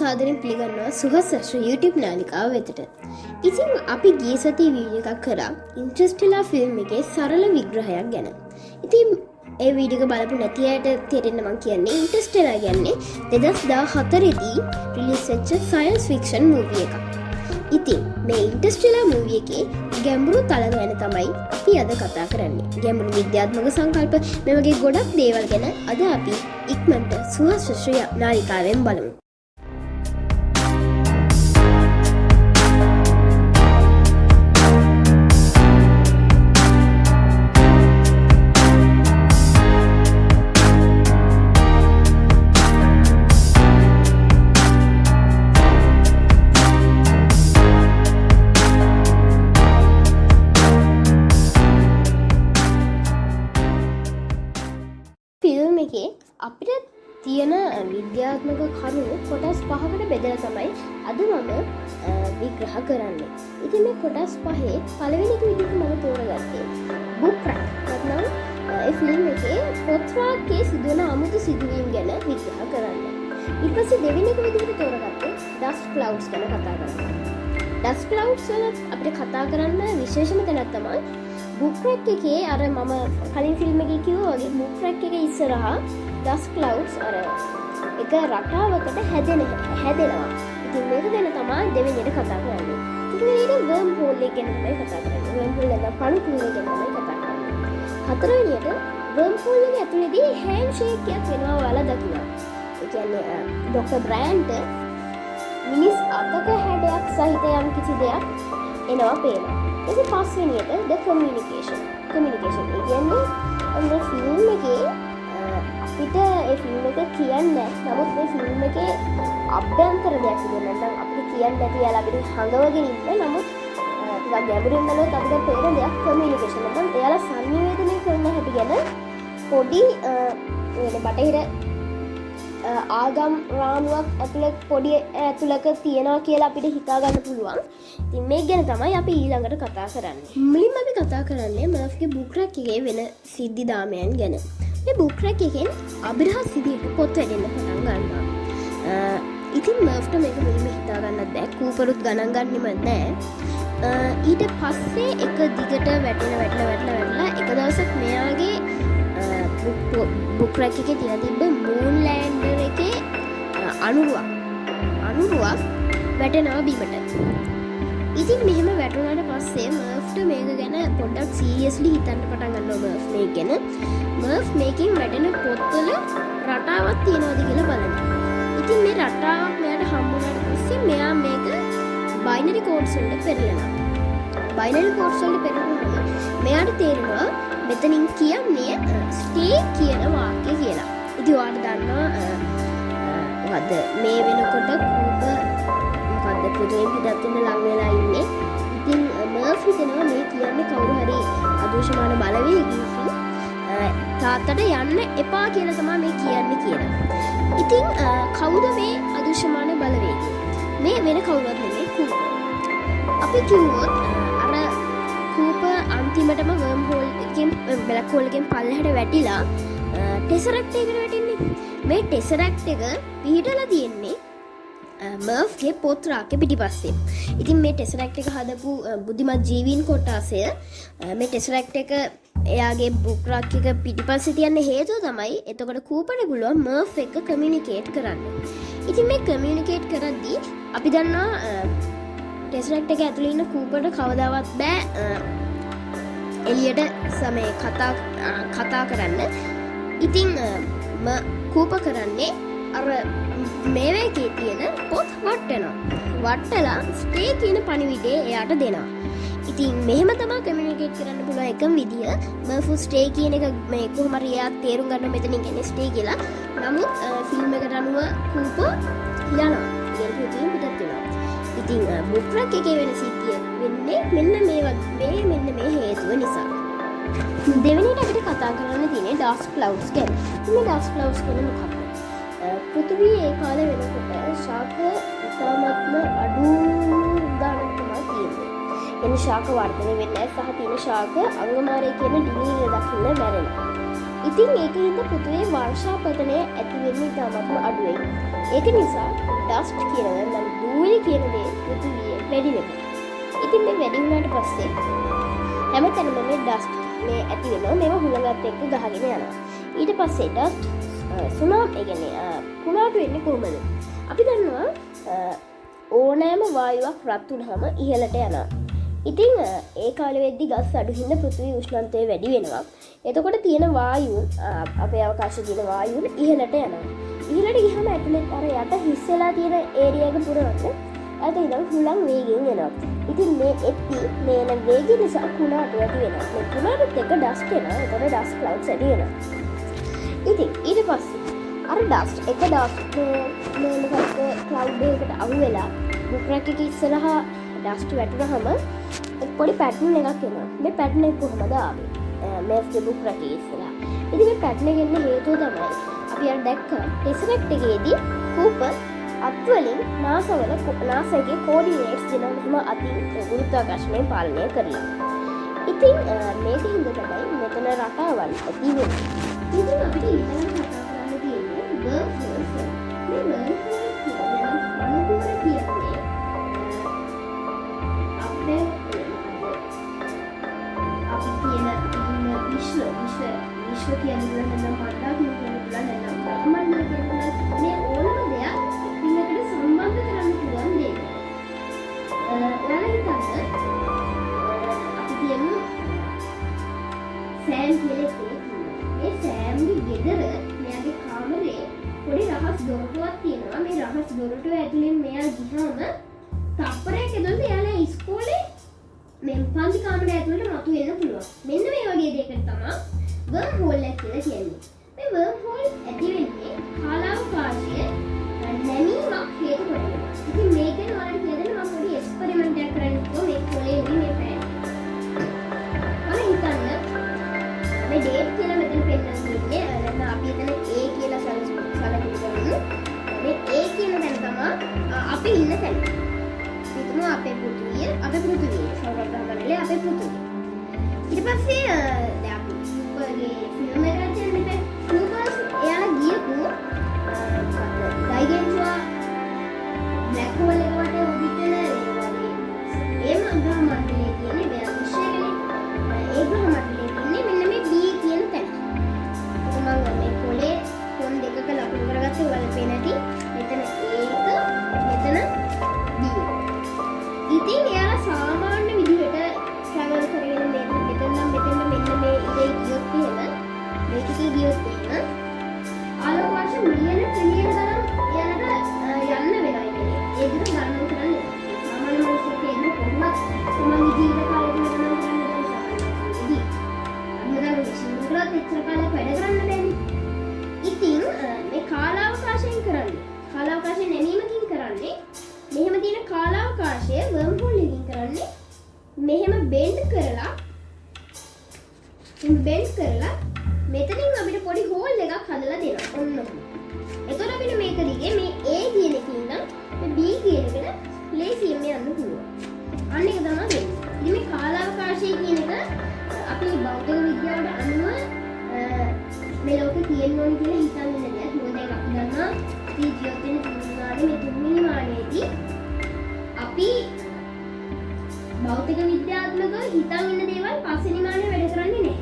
සාදරයෙන් පිළිගන්නවා සුහස් ශ්‍රී YouTube නාලිකාව වෙතට. ඉතින් අපි ගිය සතියේ වීඩියෝ එකක් කරා ඉන්ටර්ස්ටෙලාර් ෆිල්ම් එකේ සරල විග්‍රහයක් ගැන. ඉතින් ඒ වීඩියෝ එක බලපු නැති අයට තේරෙන්න මම කියන්නේ ඉන්ටර්ස්ටෙලාර් කියන්නේ 2014 දී රිලීස් වෙච්ච සයන්ස් ෆික්ෂන් මූවි එකක්. ඉතින් මේ ඉන්ටර්ස්ටෙලාර් මූවි එකේ ගැඹුරු තල ගැන තමයි අපි අද කතා කරන්නේ. ගැඹුරු විද්‍යාත්මක සංකල්ප මේ වගේ ගොඩක් දේවල් ගැන අද අපි ඉක්මනට සුහස් ශ්‍රී නාලිකාවෙන් බලමු. ෆිල්ම් එකේ අපිට තියෙන විද්‍යාත්මක කරුණු කොටස් පහකට බෙදලා තමයි අද මම විග්‍රහ කරන්නේ. ඉතින් මේ කොටස් පහේ පළවෙනි එක විදිහට මම තෝරගත්තේ බුක් රැක්. නැත්නම් ඒ ෆිල්ම් එකේ පොත් රාක්කේ සිදුවන අමුතු සිදුවීම් ගැන විග්‍රහ කරන්න. ඊට පස්සේ දෙවෙනි එක විදිහට තෝරගත්තේ ඩස්ට් ක්ලවුඩ්ස් ගැන කතා කරන්න. ඩස්ට් ක්ලවුඩ්ස් වල අපිට කතා කරන්න විශේෂම තැනක් තමයි බුක් රැක් එකේ අර මම කලින් ෆිල්ම් එකේ කිව්වා වගේ බුක් රැක් එකේ ඉස්සරහා ඩස්ට් ක්ලවුඩ්ස් අර එක රටාවකට හැදෙනවා. ඉතින් මේක ගැන තමයි දෙවෙනියට කතා කරන්නේ. ඉතින් ඊට වර්ම් හෝල් එක ගැන තමයි කතා කරන්නේ. වර්ම් හෝල් එක පණු කුණු ගැන තමයි කතා කරන්නේ. හතරවෙනියට වර්ම් හෝල් එක ඇතුලේදී හෑන්ඩ් ෂේක් එකක් වෙනවා ඔයාලා දකිනවා. ඒ කියන්නේ ડોක්ටර් බ්‍රයන්ට් මිනිස් අතක හැඩයක් සහිත යම් කිසි දෙයක් එනවා පේනවා. ඉතින් පස්වෙනියට the communication ඒ කියන්නේ මේ ෆිල්ම් එකේ අපිට ඒ ෆිල්ම් එක කියන්නේ නමුත් මේ ෆිල්ම් එකේ අභ්‍යන්තර දෙයක් සිදුවෙන නැත්නම් අපිට කියන්න නැති යාලා අපිට හංගවගෙන ඉන්න නමුත් ටිකක් ගැඹුරින් බලුවොත් අපිට තේරෙන දෙයක් communication නැත්නම් එයාලා සංනිවේදනය කරන හැටි ගැන පොඩි බටහිර ආගම් රාමුවක් ඇතුළත පොඩි ඇතුළක තියෙනවා කියලා අපිට හිතා ගන්න පුළුවන්. ඉතින් මේක ගැන තමයි අපි ඊළඟට කතා කරන්නේ. මුලින්ම අපි කතා කරන්නේ මර්ෆ්ගේ බුක් රැක් එකේ වෙන සිද්ධි දාමයන් ගැන. මේ බුක් රැක් එකෙන් අභිරහස් සිද්ධියට පොත් වැඩෙන්න පටන් ගන්නවා. ඉතින් මර්ෆ්ට මේක මුලින්ම හිතා ගන්නත් බෑ. කූපරුත් ගණන් ගන්නෙම නෑ. ඊට පස්සේ එක දිගට වැටලා එක දවසක් මෙයාගේ බුක් රැක් එකේ තියලා තිබ්බ මූන් ලෑන්ඩර් එකේ අණුරුවක් වැටෙනවා බිමට. ඉතින් මෙහෙම වැටුණාට පස්සේ මර්ෆ්ට මේක ගැන පොඩ්ඩක් සීරියස්ලි හිතන්න පටන් ගන්නවා මර්ෆ් මේක ගැන. මර්ෆ් මේකෙන් වැටෙන පොත්වල රටාවක් තියනවාද කියලා බලනවා. ඉතින් මේ රටාවක් මෙයාට හම්බුනාට පස්සේ මෙයා මේක බයිනරි කෝඩ්ස් වලට පෙරලනවා. බයිනරි කෝඩ්ස් වලට පෙරලුනම මෙයාට තේරෙනවා මෙතනින් කියන්නේ ස්ටේ කියන වාක්‍ය කියලා. ඉතින් ඔයාලා දන්නවා මොකද්ද මේ වෙනකොට කූප මොකද්ද පුතේ පිටත් වෙන ලඟ වෙලා ඉන්නේ. ඉතින් මර්ෆ් හිතනවා මේ කියන්නේ කවුරු හරි අදෘශ්‍යමාන බලවේගයකින් තාත්තට යන්න එපා කියලා තමයි මේ කියන්නේ කියලා. ඉතින් කවුද මේ අදෘශ්‍යමාන බලවේගය? මේ වෙන කවුරුවත් නෙමෙයි කූප. අපි කිව්වොත් කූප අන්තිමටම වර්ම් හෝල් එකෙන් බ්ලැක් හෝල් එකෙන් පල්ලෙහාට වැටිලා ටෙසරැක්ට් එකකට වැටෙන්නේ. මේ ටෙසරැක්ට් එක පිහිටලා තියෙන්නේ මර්ෆ්ගේ පොත් රාක්කේ පිටිපස්සේ. ඉතින් මේ ටෙසරැක්ට් එක හදපු බුද්ධිමත් ජීවීන් කොටාසය මේ ටෙසරැක්ට් එක එයාගේ බුක් රාක් එක පිටිපස්සේ තියන්න හේතුව තමයි එතකොට කූපට පුළුවන් මර්ෆ් එක්ක කමියුනිකේට් කරන්න. ඉතින් මේ කමියුනිකේට් කරද්දී අපි දන්නවා ටෙසරැක්ට් එක ඇතුළේ ඉන්න කූපට කවදාවත් බෑ එළියට සමේ කතා කරන්න. ඉතින් කූප කරන්නේ අර මේවේකේ තියෙන පොත් වට්ටලා ස්ටේ කියන පණිවිඩය එයාට දෙනවා. ඉතින් මෙහෙම තමයි කමියුනිකේට් කරන්න පුළුවන් එකම විදිය. මර්ෆ් ස්ටේ කියන එක මේ කොහොම හරි එයා තේරුම් ගන්න මෙතනින් කියන්නේ ස්ටේ කියලා. නමුත් ෆිල්ම් එකට අනුව කූප යනවා. ඒක පිටින් පිටත් වෙනවා. ඉතින් බුක් රැක් එකේ වෙන සිද්ධිය වෙන්නේ මෙන්න මේ හේතුව නිසා. දෙවෙනියට අපිට කතා කරන්න තියෙන්නේ ඩස්ට් ක්ලවුඩ්ස් ගැන. මේ ඩස්ට් ක්ලවුඩ්ස් කියන්නේ මොකක්ද? පෘථිවිය ඒ කාලේ වෙනකොට ශාක ඉතාමත්ම අඩු ගණන් තමයි තියෙන්නේ. එන ශාක වර්ධනය වෙන්නේ සහ තියෙන ශාක අංගමාරය කියන දිලිය දකින්න මැරෙනවා. ඉතින් ඒකින්ද පෘථිවියේ වර්ෂාපතනය ඇති වෙන්නේ ඉතාමත්ම අඩුයි. ඒක නිසා ඩස්ට් කියන නම් ධූලි කියන දේ පෘථිවියේ වැඩි වෙනවා. ඉතින් මේ වැඩි වුණාට පස්සේ හැමතැනම මේ ඩස්ට් මේ ඇති වෙනවා. මේවා හුලඟත් එක්ක ගහගෙන යනවා. ඊට පස්සේ ඩස්ට් සුනාම් ඒ කියන්නේ කුණාටු වෙන්නේ කොහොමද? අපි දන්නවා ඕනෑම වායුවක් රත් වුනහම ඉහළට යනවා. ඉතින් ඒ කාලෙ වෙද්දි ගස් අඩු හින්දා පෘථිවි උෂ්ණත්වය වැඩි වෙනවා. එතකොට තියෙන වායුන් අපේ අවකාශයේ තියෙන වායුන් ඉහළට යනවා. ඉහළට ගියම ඇතුලේ අර යට හිස් වෙලා තියෙන ඒරියා එක පුරවන්න අද ඉඳන් හුලං වේගෙන් එනවා. ඉතින් මේ එක්ටි මේන වේගය නිසා කුණාටු ඇති වෙනවා. මේ කුණාටුත් එක්ක ඩස්ට් එනවා. ඒතකොට ඩස්ට් ක්ලවුඩ්ස් ඇති වෙනවා. ඉතින් ඊට පස්සේ අර ඩස්ට් එක ඩස්ට් මේ මොකක්ද ක්ලවුඩ් එකකට අහු වෙලා බුක්රැක් එක ඉස්සරහා ඩස්ට් වැටුනහම පොඩි පැටර්න් එකක් එනවා. මේ පැටර්න් එක කොහමද ආවේ? මේස්ගේ බුක්රැක් එක ඉස්සරහා. ඉතින් මේ පැටර්න් එක එන්න හේතුව තමයි අපි අර දැක්ක ටෙසරෙක්ට් එකේදී කූපර් අත්වලින් නාසයේ කෝඩිනේට්ස් දෙනවා මෙහෙම අතින් ගුරුත්වාකර්ෂණය පාලනය කරලා. ඉතින් මේක හින්දා තමයි මෙතන රටාවල් ඇති වෙන්නේ. ඉතින් අපිට ඊළඟ කතා කරන්න තියෙන්නේ වර්ම්හෝල්ස්. මේ වර්ම්හෝල්ස් කියන්නේ අපේ අපි කියන විශ්ව කියන්නේ නම් මණ්ඩල කියනවා නම් බ්‍රහ්මණ්ඩල කියනවා මේ ඕනම දෙයක් පින්නකට සම්බන්ධ කරන්න පුළුවන් දෙයක්. ඔයාලා හිතන්න අපි කියමු සෑම් කියලා කෙනෙක් මේ සෑම්ගේ ගෙදර මෙයාගේ කාමරේ පොඩි රහස් දොරටුවක් තියෙනවා. මේ රහස් දොරටුව ඇතුලෙන් මෙයා ගිහම තප්පරයක් ඇතුළත එයාලා ඉස්කෝලේ මේ පන්ති කාමරය ඇතුළට මතු වෙන්න පුළුවන්. මෙන්න මේ වගේ දෙයකට තමයි වර්ම්හෝල් එක කියලා කියන්නේ. මේ වර්ම්හෝල් ඇති වෙන්නේ කාලාවකාශයේ නැමීමක් හේතු කොටගෙන. ඉතින් මේකෙන් ඔයාලට කියන්න මම පොඩි එක්ස්පෙරිමන්ට් එකක් කරන්නකෝ මේ කොලේ මේ පැන. ඔයාලා හිතන්න මේ ඩේට් කියලා මෙතන පෙන්නන්න තියෙන්නේ. නැත්නම් අපි එතන A කියලා සලකමු. මේ A කියන තැන තමයි අපි ඉන්න තැන. හිතමු අපේ පෘථිවිය සෞර ග්‍රහණවල අපේ පෘථිවිය. ඊට පස්සේ දැන් අපි සුපර්ගේ ෆිල්ම් එකක් තියෙන්නේ සුපර්ස් එයාලා ගියපු ගයිගෙන්ට්වා බ්ලැක් හෝල් එක වටේ ඔබිට් වෙන ඒ ග්‍රහ මණ්ඩලයේ තියෙන විශේෂකනේ ඒ ග්‍රහ මණ්ඩලයේ තියෙන්නේ මෙන්න මේ B කියන තැන. මම මේ කොලේ කොන් දෙකක ලකුණු කරගත්තේ ඔයාලා පේන ඇති මෙතන A මෙතන B. ඉතින් එයාලා සාමාන්‍ය විදිහට ට්‍රැවල් කරගෙන මෙතන මෙන්න මේ ඉතේ ගියොත් එහෙම මේකේ ගියොත් එහෙම ආලෝක මිලියන ට්‍රිලියන ගණන් එයාලට යන්න වෙනවා ඉන්නේ. ඒ විදිහට ගණන් කරන්නේ. සාමාන්‍ය මිනිස්සුන්ට එන්න කොහොමද කොහොමද ජීවිත කාලෙක ගණන් කරන්නේ ඉතින් අන්නදා විශ්ින්දුරත් එච්චර කාලයක් වැඩ කරන්න බෑනේ. ඉතින් මේ කාලාවකාශයෙන් කරන්නේ කාලාවකාශයේ නැමීමකින් කරන්නේ මෙහෙම තියෙන කාලාවකාශය වර්ම්හෝල් එකකින් කරන්නේ මෙහෙම බෙන්ඩ් කරලා මෙතනින් අපිට පොඩි හෝල් එකක් හදලා දෙනවා. ඔන්න ඔහොම. එතකොට අපිට මේක දිගේ මේ A කියන එකකින් ඉඳන් මේ B කියන එකට ලේසියෙන් යන්න පුළුවන්. අන්න ඒක තමයි වෙන්නේ. ඉතින් මේ කාලාවකාශය කියන එක අපි භෞතික විද්‍යාවට අනුව මේ ලෝකේ තියෙන්න ඕන කියලා හිතන්නේ නැහැ. මොකද ඒක අපි දන්නවා අපි ජීවත් වෙන මේ තුන්වෙනි මානයේදී අපි භෞතික විද්‍යාත්මකව හිතන් ඉන්න දේවල් පස්වෙනි මානයේ වැඩ කරන්නේ නැහැ.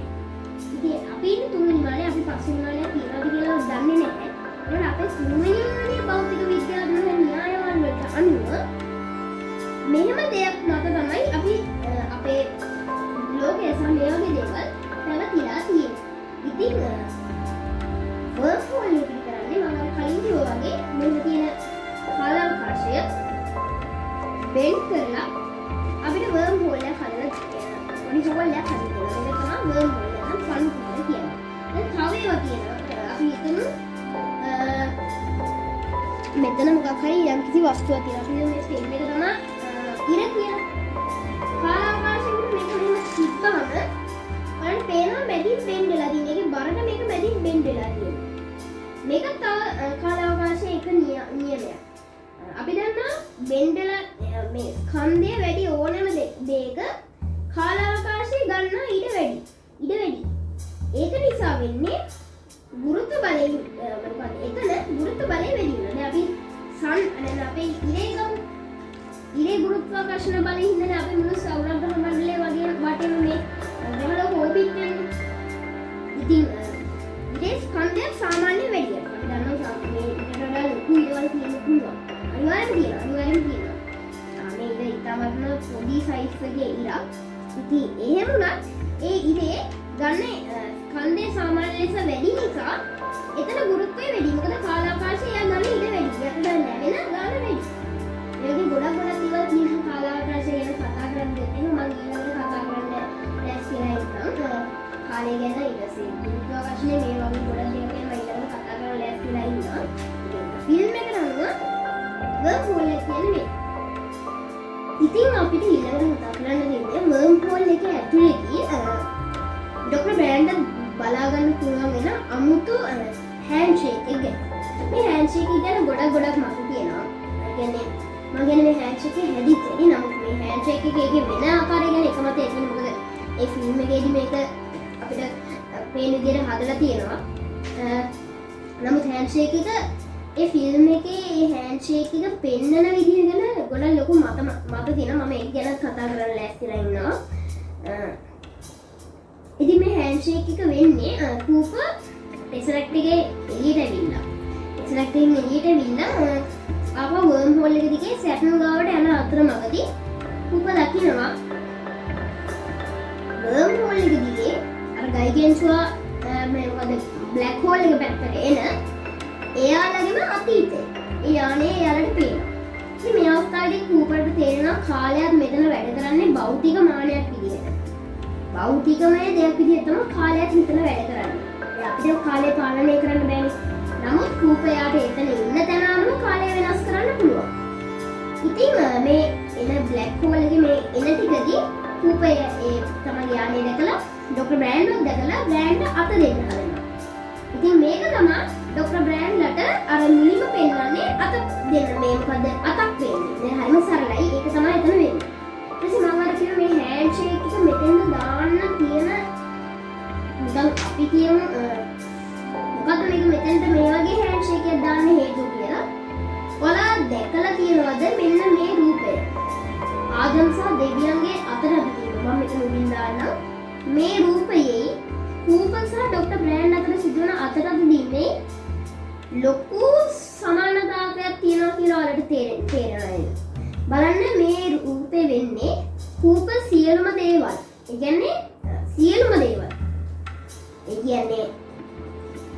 ඉතින් අපි ඉන්නේ තුන්වෙනි මානයේ අපි පස්වෙනි මානයේ තියනවාද කියලා දන්නේ නැහැ. ඒත් අපේ තුන්වෙනි මානයේ භෞතික විද්‍යාත්මක න්‍යායවල වලට අනුව මෙහෙම දෙයක් මත තමයි අපි අපේ ලෝකයේ සම මේ වගේ දේවල් පැවතිලා තියෙන්නේ. ඉතින් වර්ම්හෝල් එක කරන්නේ මම කලින් කිව්වා වගේ මෙන්න තියෙන කාලාවකාශය බෙන්ඩ් කරලා අපිට වර්ම්හෝල් එකක් හදලා පොඩි හෝල් එකක් හදලා දෙනවා. ඒක තමයි වර්ම්හෝල් එක නම් ෆන් කියලා කියනවා. දැන් තව ඒවා කියනවා. අපි හිතමු මෙතන මොකක් හරි යම්කිසි වස්තුවක් තියෙනවා. අපි මේ ස්ටේජ් එක තමයි ඉර කියන කාලාවකාශයෙන් මේක මෙහෙම තිබ්බම ඔයාලට පේනවා මැදින් බෙන්ඩ් වෙලා තියෙන. ඒකේ බරට මේක මැදින් බෙන්ඩ් වෙලා තියෙනවා. මේක තව කාලාවකාශයේ එක නියමයක්. අපි දන්නා බෙන්ඩ් වෙලා මේ ස්කන්ධය වැඩි ඕනෑම දෙයක කාලාවකාශයේ ගන්න ඉඩ වැඩි. ඒක නිසා වෙන්නේ ගුරුත්ව බලයෙන් මොකක්ද? එතන ගුරුත්ව බලය වැඩි වෙනවා. දැන් අපි සන් අපේ ඉරේ ගුරුත්වාකර්ෂණ බලය හින්දානේ අපේ මුළු සෞරග්‍රහ මණ්ඩලය වගේ වටේම මේ ග්‍රහවල ඕබිට් වෙන්නේ. ඉතින් ඉරේ ස්කන්ධයක් සාමාන්‍ය වැඩි. අපි දන්නවා මේ ඊට වඩා ලොකු ඉරවල් තියෙන්න පුළුවන්. අනිවාර්යෙන්ම තියෙනවා. මේ ඉර ඉතාමත්ම පොඩි සයිස් එකේ ඉරක්. ඉතින් එහෙම වුණත් ඒ ඉරේ ගන්න ස්කන්ධය සාමාන්‍ය ලෙස වැඩි නිසා එතන ගුරුත්වය වැඩි. මොකද කාලාවකාශය යන ඉර වැඩි. යට නැවෙන ගාන වැඩි. ඒකේ ගොඩක් දේවල් තියෙන කාලාවකාශය ගැන කතා කරන්න දෙන්නේ. මම ඊළඟට කතා කරන්න ලෑස්තිලා ඉන්නම්. කාලය ගැන ඊටසේ ගුරුත්වාකර්ෂණය මේ වගේ ගොඩක් දේවල් ගැන මම ඊළඟට කතා කරන්න ලෑස්තිලා ඉන්නම්. ෆිල්ම් එක නම වර්ම් හෝල් එක කියන්නේ. ඉතින් අපිට ඊළඟට කතා කරන්න දෙන්නේ වර්ම් හෝල් එක ඇතුලේදී ඩොක්ටර් බ්‍රෑන්ඩන් බලා ගන්න පුළුවන් වෙන අමුතු හෑන්ඩ්ෂේක් එක ගැන. මේ හෑන්ඩ්ෂේක් එක ගැන ගොඩක් මතක තියෙනවා. ඒ කියන්නේ මම කියන්නේ මේ හෑන්ඩ්ෂේක් එක හැදිච්චේ නමුත් මේ හෑන්ඩ්ෂේක් එකේ වෙන ආකාරය ගැන එකම තේරෙන්නේ මොකද ඒ ෆිල්ම් එකේදී මේක අපිට පේන විදිහට හදලා තියෙනවා. නමුත් හෑන්ඩ්ෂේක් එක ඒ ෆිල්ම් එකේ ඒ හෑන්ඩ්ෂේක් එක පෙන්නන විදිහ ගැන ගොඩක් ලොකු මත තියෙනවා. මම ඒක ගැන කතා කරන්න ලෑස්තිලා ඉන්නවා. ඉතින් මේ හෑන්ඩ්ෂේක් එක වෙන්නේ කූප ටෙසරැක්ට් එකේ එළියට ඇවිල්ලා. ටෙසරැක්ට් එකෙන් එළියට ඇවිල්ලා ආපහු වර්ම් හෝල් එක දිගේ සැටර්න් ගාවට යන අතරමඟදී කූප දකින්නවා. වර්ම් හෝල් එක දිගේ අර ගයිගෙන්ට්වා මේ මොකද බ්ලැක් හෝල් එක පැත්තට එන එයාලගේම අතීතේ. ඒ යානේ එයාලට පේනවා. ඉතින් මේ අවස්ථාවේදී කූපර්ට තේරෙනවා කාලයක් මෙතන වැඩ කරන්නේ භෞතික මානයක් විදිහට. භෞතිකමය දෙයක් විදිහට තමයි කාලයක් මෙතන වැඩ කරන්නේ. ඒ අපිට කාලය පාලනය කරන්න බෑනේ. නමුත් කූපයාට එතන ඉන්න තැන අනුව කාලය වෙනස් කරන්න පුළුවන්. ඉතින් මේ එන බ්ලැක් හෝල් එකේ මේ එන ටිකදී කූපය ඒ තමයි යානේ දැකලා ඩොක්ටර් බ්‍රෑන්ඩ්වත් දැකලා බ්‍රෑන්ඩ් අත දෙන්න හදනවා. ඉතින් මේක තමයි ඩොක්ටර් බ්‍රෑන්ඩ්ලට අර මුලින්ම පෙන්නන්නේ අත දෙන්න මේ මොකද අතක් වෙන්නේ. මේ හරිම සරලයි. ඒක තමයි එතන වෙන්නේ. ඊට පස්සේ මම අර කියන මේ හෑන්ඩ්ෂේක් එක මෙතෙන්ද දාන්න තියෙන නිකන් අපි කියමු මොකද මේක මෙතෙන්ට මේ වගේ හෑන්ඩ්ෂේක් එකක් දාන්න හේතුව කියලා. ඔයාලා දැකලා තියෙනවද මෙන්න මේ රූපය? ආදම් සහ දෙවියන්ගේ අතර තියෙනවා. මම මෙතන උඩින් දාන්නම්. මේ රූපයේ කූප සහ ඩොක්ටර් බ්‍රෑන්ඩ් අතර සිදුවන අතරතුරදී ලොකු සමානතාවයක් තියෙනවා කියලා ඔයාලට තේරෙනවා. බලන්න මේ රූපේ වෙන්නේ කූප සියලුම දේවල්. ඒ කියන්නේ සියලුම දේවල්. ඒ කියන්නේ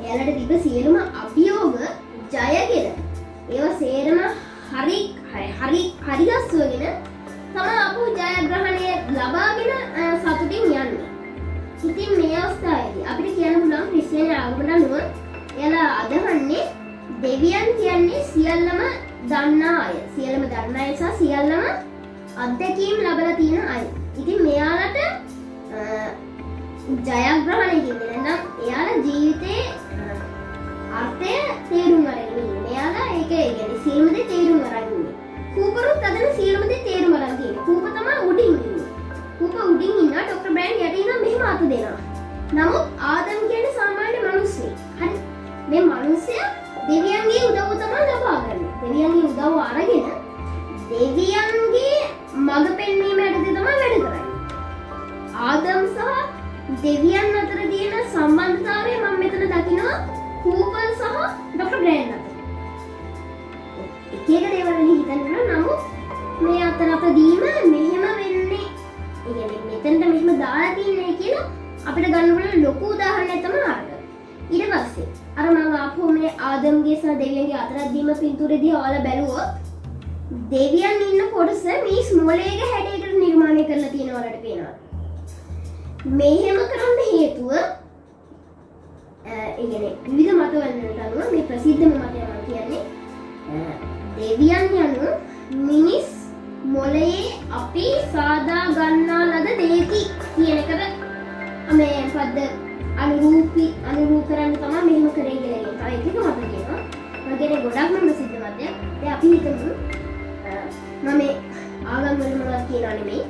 එයාලට තිබ්බ සියලුම අභියෝග ජයගෙන ඒවා සේරම හරි ගස්සවගෙන තමයි අපු ජයග්‍රහණය ලබාගෙන සතුටින් යන්නේ. ඉතින් මේ අවස්ථාවේදී අපිට කියන්න පුළුවන් ක්‍රිස්තියානි ආගමට අනුව එයාලා අදහන්නේ දෙවියන් කියන්නේ සියල්ලම දන්නා අය. සියල්ලම දන්නා අය සහ සියල්ලම අත්දැකීම් ලැබලා තියෙන අය. ඉතින් මෙයාලට ජයග්‍රහණය කියන්නේ නම් එයාලා ජීවිතේ අර්ථය තේරුම් අරගෙන ඉන්නේ. මෙයාලා ඒක කියන්නේ සියලුම දේ තේරුම් අරගෙන ඉන්නේ. කූපරුත් අදන සියලුම දේ තේරුම් අරන් තියෙන්නේ. කූප තමයි උඩින් ඉන්නේ. කූප උඩින් ඉන්න ඩොක්ටර් බ්‍රෑන්ඩ් යට ඉන්න මෙහෙම අත දෙනවා. නමුත් ආදම් කියන්නේ සාමාන්‍ය මිනිස්සෙක්. හරි. මේ මිනිස්සයා දෙවියන්ගේ උදව්ව තමයි ලබා ගන්න. දෙවියන්ගේ උදව්ව අරගෙන දෙවියන්ගේ මඟ පෙන්වීම යටතේ තමයි වැඩ කරන්නේ. ආදම් සහ දෙවියන් අතර තියෙන සම්බන්ධතාවය මම මෙතන දකිනවා කූපර් සහ ඩොක්ටර් බ්‍රෑන්ඩ් අතර. එක දේවල් වලින් හිතන්න නමුත් මේ අතරදීම මෙහෙම වෙන්නේ. ඒ කියන්නේ මෙතනට මෙහෙම දාලා තියන්නේ කියලා අපිට ගන්න පුළුවන් ලොකු උදාහරණයක් තමයි අරක. ඊට පස්සේ අර මම ආපහු මේ ආදම්ගේ සහ දෙවියන්ගේ අතරදීම පින්තූරෙදී ඔයාලා බැලුවොත් දෙවියන් ඉන්න කොටස මේ ස්මෝලේක හැඩයකට නිර්මාණය කරලා තියෙනවා වලට පේනවා. මෙහෙම කරන්න හේතුව ඒ කියන්නේ විවිධ මතවලට අනුව මේ ප්‍රසිද්ධම මතය මම කියන්නේ දෙවියන් යනු මිනිස් මොළයේ අපි සාදා ගන්නා ලද දෙයකි කියන එකට මේ පද්ද අනුරූප කරන්න තමයි මෙහෙම කරේ කියලා. තව එකක මත කියනවා. මම කියන්නේ ගොඩක්ම ප්‍රසිද්ධ මතය. දැන් අපි හිතමු මම මේ ආගම් වල මොනවද කියලා නෙමෙයි.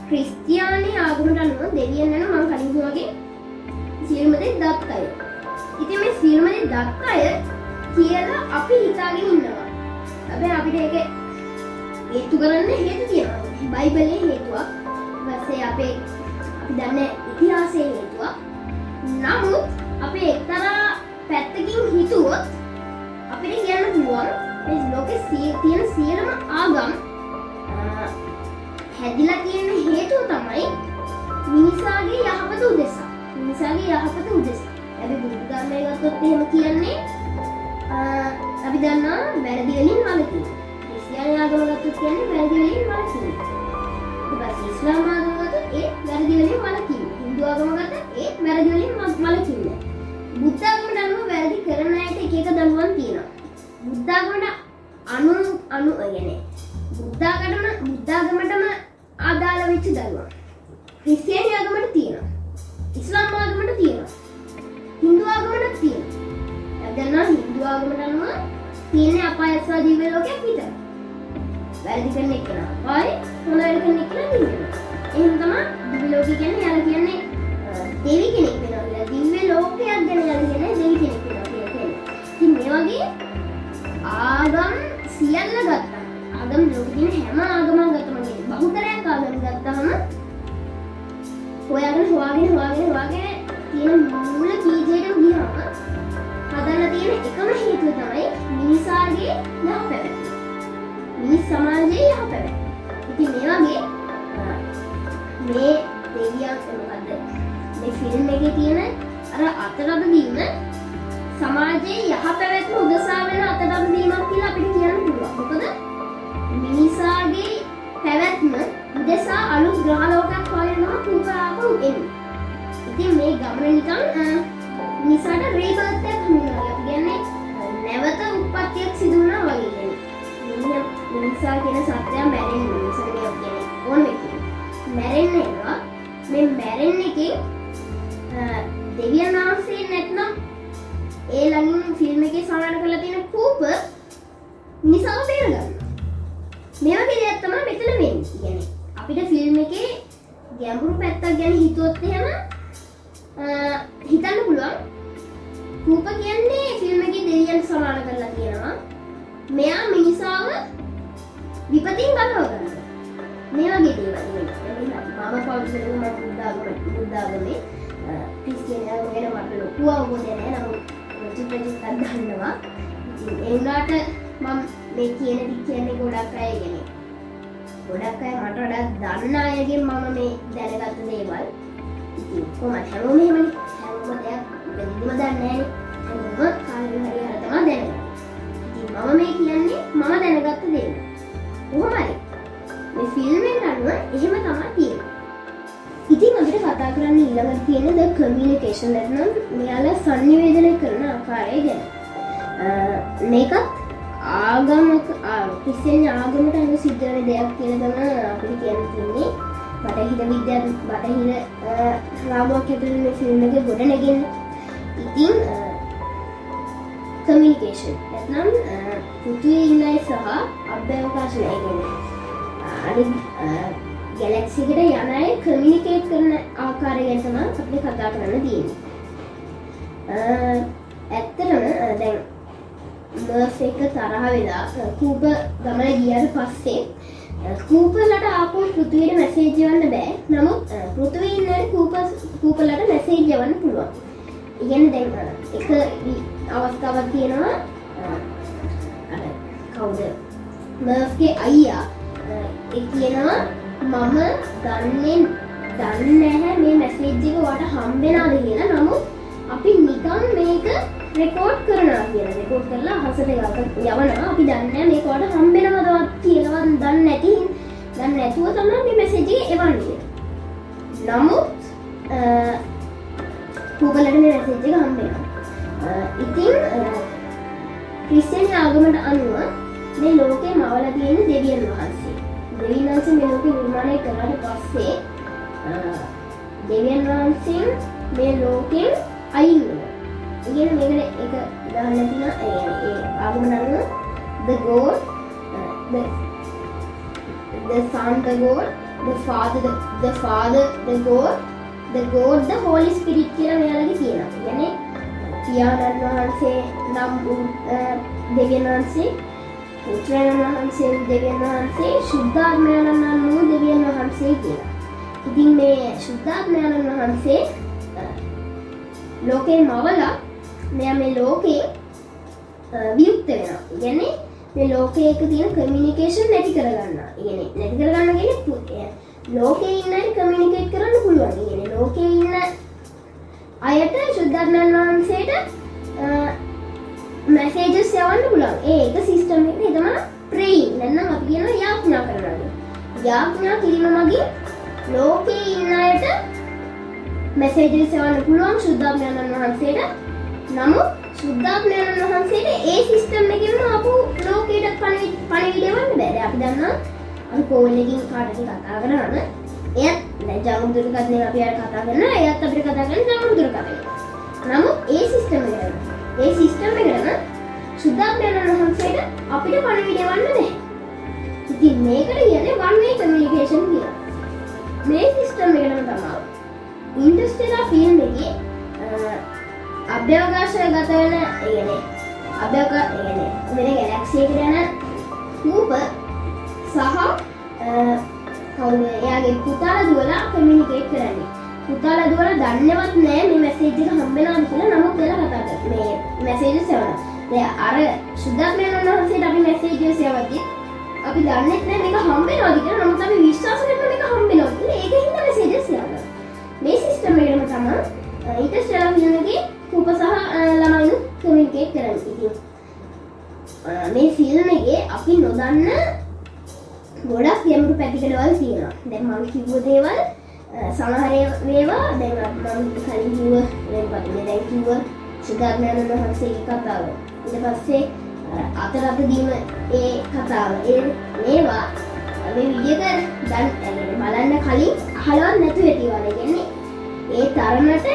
ක්‍රිස්තියානි ආගමට අනුව දෙවියන් යන මම කලින් වගේ සියලුම දේ දත් අය. ඉතින් මේ සියලුම දේ දත් අය කියලා අපි හිතාගෙන ඉන්නවා. හැබැයි අපිට ඒක හේතු කරන්න හේතු තියෙනවා. බයිබලයේ හේතුවක්. ඊපස්සේ අපි දන්නේ ඉතිහාසයේ හේතුවක්. නමුත් අපි එක්තරා පැත්තකින් හිතුවොත් අපිට කියන්න පුළුවන් මේ ලෝකේ තියෙන සියලුම ආගම් හැදිලා තියෙන හේතුව තමයි මිනිසාගේ යහපත උදෙසා. මිනිසාගේ යහපත උදෙසා. අපි බුදු ධර්මය ගත්තොත් එහෙම කියන්නේ අපි දන්නා වැරදි වලින් වළකින. ක්‍රිස්තියානි ආගම ගත්තොත් කියන්නේ වැරදි වලින් වළකින. ඊපස්සේ ඉස්ලාම් ආගම ගත්තොත් ඒ වැරදි වලින් වළකින. හින්දු ආගම ගත්තොත් ඒ වැරදි වලින් වළකින. බුද්ධ ආගමට අනුව වැරදි කරන අයට එක එක දඬුවම් තියෙනවා. බුද්ධ ආගමට අනු කියන්නේ බුද්ධ ආගමටම ආදාළ වෙච්ච දඬුවම්. ක්‍රිස්තියානි ආගමට තියෙනවා. ඉස්ලාම් ආගමට තියෙනවා. හින්දු ආගමට තියෙනවා. දැන් හින්දු ආගමට අනුව තියෙන අපායස්වා දිව්‍ය ලෝකයක් විතරයි. වැරදි කරන එක නා අපාය, හොඳ වැඩ කරන එක නා දිව්‍ය ලෝකය. එහෙනම් තමයි දිව්‍ය ලෝකය කියන්නේ යාලා කියන්නේ දෙවි කෙනෙක් වෙනවා කියලා. දිව්‍ය ලෝකයක් ගැන යාලා කියන්නේ දෙවි කෙනෙක් වෙනවා කියලා කියන්නේ. ඉතින් මේ වගේ ආගම් සියල්ල ගත්තා. ආගම් ලෝකේ තියෙන හැම ආගමක් ගත්තම කියන්නේ බහුතරයක් ආගම් ගත්තාම හොයාගෙන තියෙන මූල බීජයට ගියාම හදන්න තියෙන එකම හේතුව තමයි මිනිසාගේ යහපැවැත්ම. මිනිස් සමාජයේ යහපැවැත්ම. ඉතින් මේ වගේ මේ දෙවියන් මොකද්ද මේ ෆිල්ම් එකේ තියෙන අර අතරද දීම සමාජයේ යහපැවැත්ම උදෙසා වෙන අතරද දීමක් කියලා අපිට කියන්න පුළුවන්. මොකද මිනිසාගේ පැවැත්ම උදෙසා අලුත් ග්‍රහ ලෝකයක් හොයනවා කූපාපු එන්නේ. ඉතින් මේ ගමන නිකන් මිනිසාට රීබර්ත් එකක් හමුනවා. අපි කියන්නේ නැවත උත්පත්තියක් සිදු වුණා වගේ කියන්නේ. මිනිසා කියන සත්‍යය මැරෙන්නේ මිනිසාට කියන්නේ ඕන එකේ. මැරෙන්නේ ඒවා මේ මැරෙන්න එකේ දෙවියන් වහන්සේ නැත්නම් ඒ ළඟින් ෆිල්ම් එකේ සමහර කරලා තියෙන කූප මිනිසාව බේරගන්නවා. මේ වගේ දෙයක් තමයි මෙතන වෙන්නේ. කියන්නේ අපිට ෆිල්ම් එකේ ගැඹුරු පැත්තක් ගැන හිතුවොත් එහෙම හිතන්න පුළුවන් කූප කියන්නේ ෆිල්ම් එකේ දෙවියන් සමාන කරලා තියෙනවා. මෙයා මිනිසාව විපතින් ගලව ගන්නවා. මේ වගේ දේවල් නෙමෙයි. මම පෞද්ගලිකව බුද්ධාගමේ ක්‍රිස්තියානි ආගම ගැන මට ලොකු අවබෝධයක් නැහැ. නමුත් චුට්ටක් දන්නවා. ඉතින් ඒ වුණාට මම මේ කියන්නේ ගොඩක් අය ගැන. ගොඩක් අය මට වඩා දන්න අයගෙන් මම මේ දැනගත්ත දේවල්. ඉතින් කොහොමද හැමෝම එහෙමනේ. හැමෝම දෙයක් දෙන්නම දන්නේ නැහැනේ. හැමෝම කාලේ හරි අර තමයි දැනගන්නේ. ඉතින් මම මේ කියන්නේ මම දැනගත්ත දේවල්. කොහොමයි? මේ ෆිල්ම් එකට අනුව එහෙම තමයි තියෙන්නේ. ඉතින් අපිට කතා කරන්න ඊළඟට තියෙන ද කමියුනිකේෂන් නැත්නම් මෙයාලා සංනිවේදනය කරන ආකාරය ගැන. මේකත් ආගමක ක්‍රිස්තියානි ආගමට අනුව සිද්ධ වෙන දෙයක් කියලා තමයි අපිට කියන්න තියෙන්නේ. බටහිර විද්‍යාව බටහිර රාමුවක් ඇතුළේ මේ ෆිල්ම් එක ගොඩ නැගෙන්නේ. ඉතින් කමියුනිකේෂන් නැත්නම් පෘථිවියේ ඉන්න අය සහ අභ්‍යවකාශ නෑගෙන අනිත් ගැලැක්සි එකට යන අය කමියුනිකේට් කරන ආකාරය ගැන තමයි අපිට කතා කරන්න තියෙන්නේ. ඇත්තටම දැන් මර්ෆ් එක තරහ වෙලා කූප ගමන ගියාට පස්සේ කූපලට ආපහු පෘථිවියට මැසේජ් යවන්න බෑ. නමුත් පෘථිවියේ ඉන්න කූපලට මැසේජ් යවන්න පුළුවන්. ඒ කියන්නේ දැන් එක අවස්ථාවක් තියෙනවා අර කවුද මර්ෆ්ගේ අයියා ඒ කියනවා මම දන්නේ නැහැ මේ මැසේජ් එක ඔයාලට හම්බෙනවද කියලා. නමුත් අපි නිකන් මේක රෙකෝඩ් කරනවා කියලා. රෙකෝඩ් කරලා අහසට යවනවා. අපි දන්නේ නැහැ මේක ඔයාලට හම්බෙනවද කියලා දන්නේ නැතුව තමයි මේ මැසේජ් එක එවන්නේ. නමුත් Google-ට මේ මැසේජ් එක හම්බෙනවා. ඉතින් ක්‍රිස්තියානි ආගමට අනුව මේ ලෝකේ මවලා තියෙන දෙවියන් වහන්සේ. දෙවියන් වහන්සේ මේ ලෝකේ නිර්මාණය කරාට පස්සේ දෙවියන් වහන්සේ මේ ලෝකෙන් අයින් වෙනවා. ඒ කියන්නේ මේකට එක උදාහරණයක් තියෙනවා. ඒ ආගමට අනුව the God the Son the God the Father the God the Holy Spirit කියලා මෙයාලගේ තියෙනවා. කියන්නේ පියාණන් වහන්සේ නම් දෙවියන් වහන්සේ පුත්‍රයන් වහන්සේ දෙවියන් වහන්සේ ශුද්ධාත්මයන් වූ දෙවියන් වහන්සේ කියලා. ඉතින් මේ ශුද්ධාත්මයන් වහන්සේ ලෝකේ මවලා මෙයා මේ ලෝකේ වියුක්ත වෙනවා. කියන්නේ මේ ලෝකයේ එක තියෙන කමියුනිකේෂන් නැති කරගන්නවා. කියන්නේ නැති කරගන්න කියන්නේ ලෝකේ ඉන්න අය කමියුනිකේට් කරන්න පුළුවන්. කියන්නේ ලෝකේ ඉන්න අයට ශුද්ධාත්මයන් වහන්සේට මැසේජස් යවන්න පුළුවන්. ඒක සිස්ටම් එකේ තමයි ප්‍රේයින්. නැත්නම් අපි කියනවා යාඥා කරනවා. යාඥා කිරීම මගින් ලෝකේ ඉන්න අයට මැසේජස් යවන්න පුළුවන් ශුද්ධාත්මයන් වහන්සේට. නමුත් ශුද්ධාත්මයන් වහන්සේට ඒ සිස්ටම් එකෙන්ම ආපු ලෝකයට පණිවිඩ යවන්න බෑ. දැන් අපි දන්නවා අපි කෝල් එකකින් කාටද කතා කරනවද? එයත් දැන් ජංගම දුරකථනයෙන් අපි අර කතා කරනවා. එයත් අපිට කතා කරන ජංගම දුරකථනයෙන්. නමුත් ඒ සිස්ටම් එකම ශුද්ධාත්මයන් වහන්සේට අපිට පණිවිඩ යවන්න බෑ. ඉතින් මේකට කියන්නේ one way communication කියලා. මේ සිස්ටම් එකම තමයි ඉන්ටර්ස්ටෙලාර් ෆිල්ම් එකේ අභ්‍යවකාශගත වෙන වෙන ගැලැක්සි එකට යන රූප සහ කවුද එයාගේ පුතාලා දුවලා කමියුනිකේට් කරන්නේ. පුතාලා දුවලා දන්නේවත් නෑ මේ මැසේජ් එක හම්බ වෙනවද කියලා. නමුත් එයාලා කතා කරා. මේ මැසේජස් යවනවා. දැන් අර ශුද්ධාත්මයන් වහන්සේට අපි මැසේජස් යවද්දි අපි දන්නේ නැහැ මේක හම්බ වෙනවද කියලා. නමුත් අපි විශ්වාස කරනවා මේක හම්බ වෙනවා කියලා. ඒකින්ද මැසේජස් යවනවා. මේ සිස්ටම් එකම තමයි ඉන්ටර්ස්ටෙලාර් ෆිල්ම් එකේ රූප සහ ළමයින් කමියුනිකේට් කරන්නේ. ඉතින් මේ ෆිල්ම් එකේ අපි නොදන්න ගොඩක් ගැඹුරු පැතිකඩවල් තියෙනවා. දැන් මම කිව්ව දේවල් සමහර ඒවා දැන් මම කලින් කිව්ව දැන් කිව්ව ශුද්ධාත්මයන් වහන්සේගේ කතාව. ඊට පස්සේ අත දීම ඒ කතාව. මේවා මේ වීඩියෝ එක බලන්න කලින් අහලවත් නැතුව හිටියවල. කියන්නේ ඒ තරමට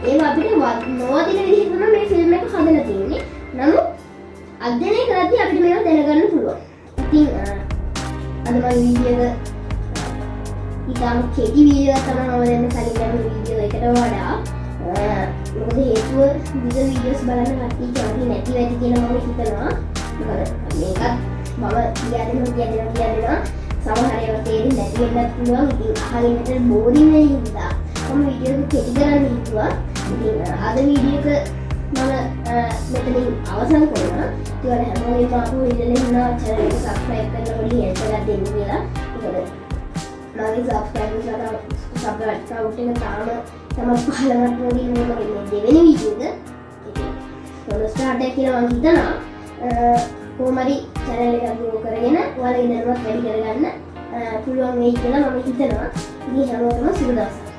ඒවා අපිට නොවදින විදිහට තමයි මේ ෆිල්ම් එක හදලා තියෙන්නේ. නමුත් අධ්‍යයනය කරද්දී අපිට මේවා දැනගන්න පුළුවන්. ඉතින් අද මම වීඩියෝ එක ඉතාම කෙටි වීඩියෝ එකක් තමයි මම දැන් කලින් දැන් වීඩියෝ එකට වඩා මොකද හේතුව විවිධ වීඩියෝස් බලන්න කට්ටිය කැමති නැති වෙයි කියලා මම හිතනවා. මොකද මේකත් මම කියනවා සමහර ඒවා තේරෙන්නේ නැති වෙන්නත් පුළුවන්. ඉතින් අහගෙන ඉන්න බෝරින් වෙයි හින්දා මම වීඩියෝ එක කෙටි කරන්න හිතුවා. ඉතින් අද වීඩියෝ එක මම මෙතනින් අවසන් කරනවා. ඒවල හැමෝගෙම අපු ඉඳලා ඉන්න channel එක subscribe කරලා පොඩි help එකක් දෙන්න කියලා. මොකද මගේ subscribers ලා subscribe count එක තාම 15ක් වගේ නෙමෙයි මගේ දෙවෙනි වීඩියෝ එක. ඉතින් start එක කියලා මම හිතනවා කොහොම හරි channel එක grow කරගෙන ඔයාලගේ දැනුමත් වැඩි කරගන්න පුළුවන් වෙයි කියලා මම හිතනවා. ඉතින් හැමෝටම සුබ දවසක්.